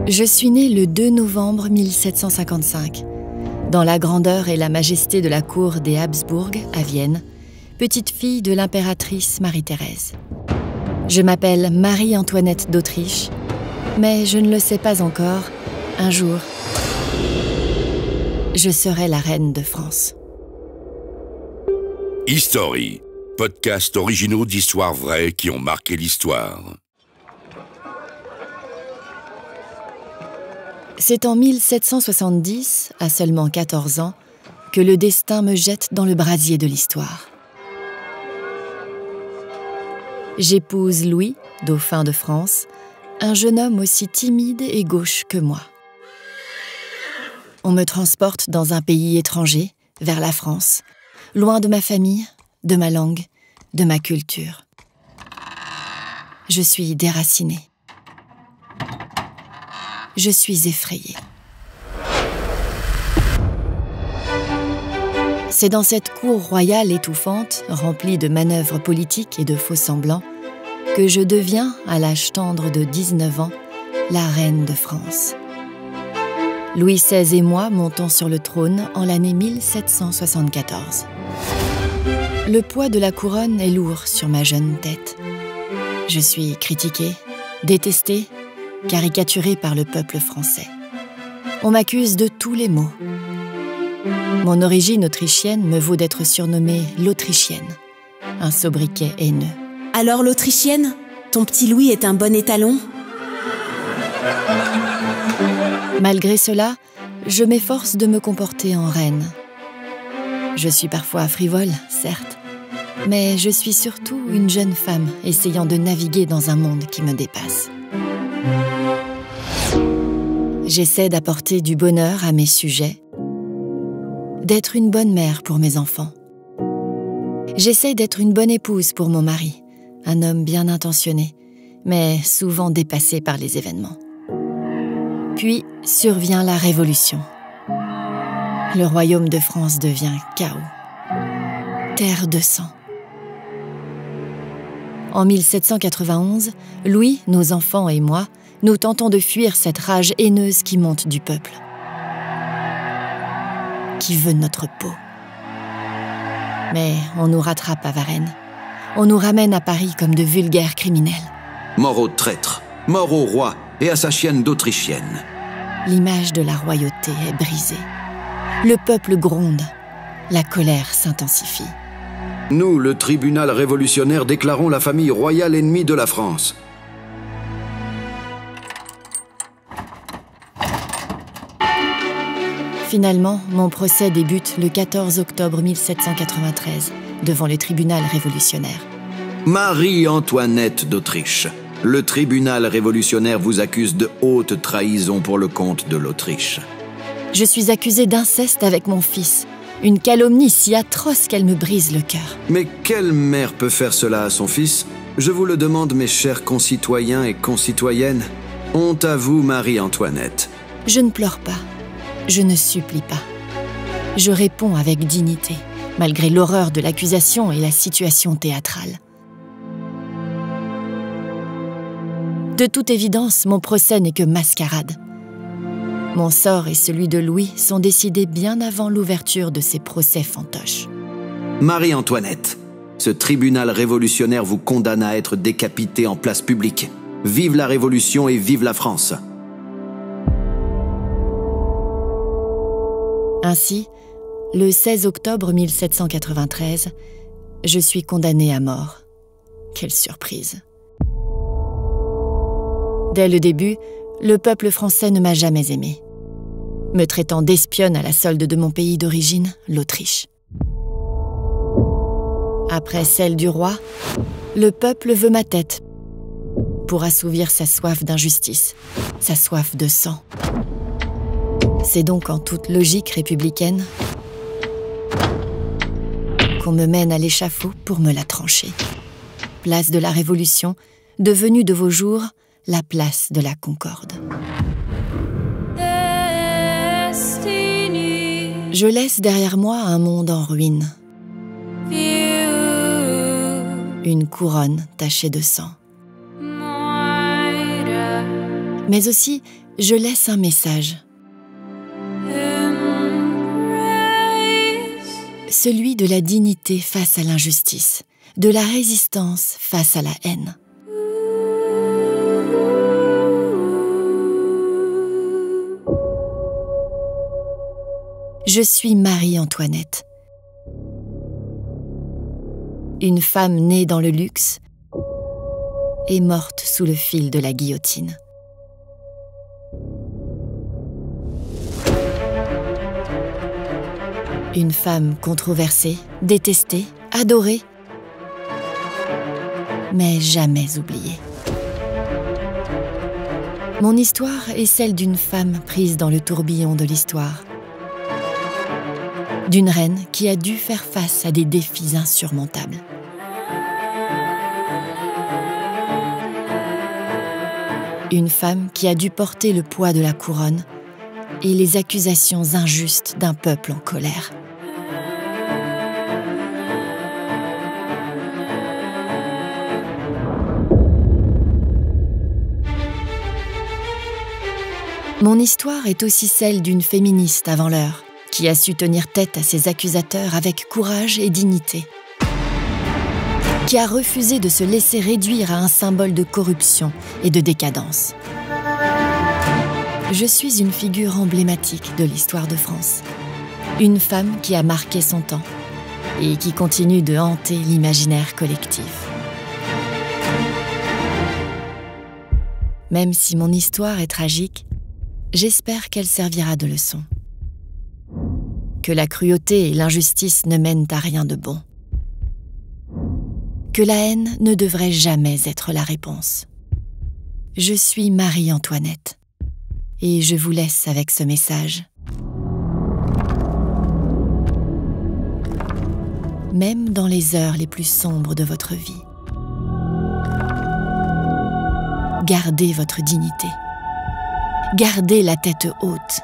Je suis née le 2 novembre 1755, dans la grandeur et la majesté de la cour des Habsbourg à Vienne, petite fille de l'impératrice Marie-Thérèse. Je m'appelle Marie-Antoinette d'Autriche, mais je ne le sais pas encore, un jour, je serai la reine de France. History, podcast originaux d'histoires vraies qui ont marqué l'histoire. C'est en 1770, à seulement 14 ans, que le destin me jette dans le brasier de l'histoire. J'épouse Louis, dauphin de France, un jeune homme aussi timide et gauche que moi. On me transporte dans un pays étranger, vers la France, loin de ma famille, de ma langue, de ma culture. Je suis déracinée. Je suis effrayée. C'est dans cette cour royale étouffante, remplie de manœuvres politiques et de faux-semblants, que je deviens, à l'âge tendre de 19 ans, la reine de France. Louis XVI et moi montons sur le trône en l'année 1774. Le poids de la couronne est lourd sur ma jeune tête. Je suis critiquée, détestée, caricaturée par le peuple français. On m'accuse de tous les maux. Mon origine autrichienne me vaut d'être surnommée l'Autrichienne, un sobriquet haineux. Alors l'Autrichienne, ton petit Louis est un bon étalon ? Malgré cela, je m'efforce de me comporter en reine. Je suis parfois frivole, certes, mais je suis surtout une jeune femme essayant de naviguer dans un monde qui me dépasse. J'essaie d'apporter du bonheur à mes sujets, d'être une bonne mère pour mes enfants. J'essaie d'être une bonne épouse pour mon mari, un homme bien intentionné, mais souvent dépassé par les événements. Puis survient la Révolution. Le royaume de France devient chaos, terre de sang. En 1791, Louis, nos enfants et moi, nous tentons de fuir cette rage haineuse qui monte du peuple, qui veut notre peau. Mais on nous rattrape à Varennes. On nous ramène à Paris comme de vulgaires criminels. Mort au traître, mort au roi et à sa chienne d'Autrichienne. L'image de la royauté est brisée. Le peuple gronde. La colère s'intensifie. Nous, le tribunal révolutionnaire, déclarons la famille royale ennemie de la France. Finalement, mon procès débute le 14 octobre 1793, devant le tribunal révolutionnaire. Marie-Antoinette d'Autriche, le tribunal révolutionnaire vous accuse de haute trahison pour le compte de l'Autriche. Je suis accusée d'inceste avec mon fils, une calomnie si atroce qu'elle me brise le cœur. Mais quelle mère peut faire cela à son fils ? Je vous le demande, mes chers concitoyens et concitoyennes. Honte à vous, Marie-Antoinette. Je ne pleure pas. Je ne supplie pas. Je réponds avec dignité, malgré l'horreur de l'accusation et la situation théâtrale. De toute évidence, mon procès n'est que mascarade. Mon sort et celui de Louis sont décidés bien avant l'ouverture de ces procès fantoches. Marie-Antoinette, ce tribunal révolutionnaire vous condamne à être décapitée en place publique. Vive la Révolution et vive la France! Ainsi, le 16 octobre 1793, je suis condamnée à mort. Quelle surprise! Dès le début, le peuple français ne m'a jamais aimée, me traitant d'espionne à la solde de mon pays d'origine, l'Autriche. Après celle du roi, le peuple veut ma tête pour assouvir sa soif d'injustice, sa soif de sang. C'est donc en toute logique républicaine qu'on me mène à l'échafaud pour me la trancher. Place de la Révolution, devenue de vos jours la place de la Concorde. Je laisse derrière moi un monde en ruine. Une couronne tachée de sang. Mais aussi je laisse un message. Celui de la dignité face à l'injustice, de la résistance face à la haine. Je suis Marie-Antoinette. Une femme née dans le luxe et morte sous le fil de la guillotine. Une femme controversée, détestée, adorée, mais jamais oubliée. Mon histoire est celle d'une femme prise dans le tourbillon de l'histoire. D'une reine qui a dû faire face à des défis insurmontables. Une femme qui a dû porter le poids de la couronne et les accusations injustes d'un peuple en colère. Mon histoire est aussi celle d'une féministe avant l'heure, qui a su tenir tête à ses accusateurs avec courage et dignité, qui a refusé de se laisser réduire à un symbole de corruption et de décadence. Je suis une figure emblématique de l'histoire de France, une femme qui a marqué son temps et qui continue de hanter l'imaginaire collectif. Même si mon histoire est tragique, j'espère qu'elle servira de leçon. Que la cruauté et l'injustice ne mènent à rien de bon. Que la haine ne devrait jamais être la réponse. Je suis Marie-Antoinette et je vous laisse avec ce message. Même dans les heures les plus sombres de votre vie, gardez votre dignité. Gardez la tête haute.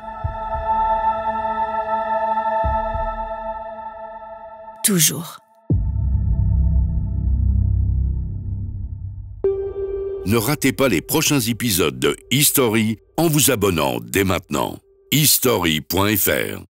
Toujours. Ne ratez pas les prochains épisodes de History en vous abonnant dès maintenant. history.fr